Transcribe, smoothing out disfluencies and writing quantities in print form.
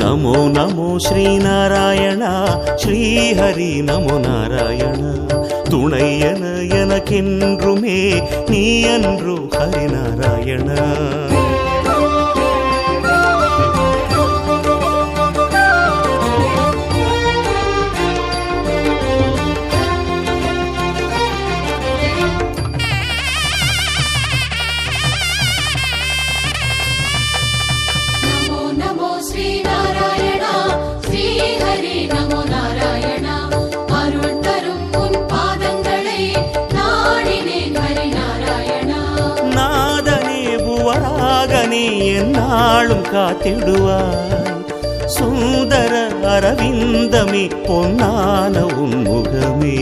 நமோ நமோ ஸ்ரீநாராயணா ஸ்ரீஹரி நமோ நாராயணா துணை என எனக்கென்றுமே நீ அன்றோ ஹரிநாராயணா. என்னாலும் காத்திடுவாய் சுந்தர அரவிந்தமே பொன்னான உன்முகமே.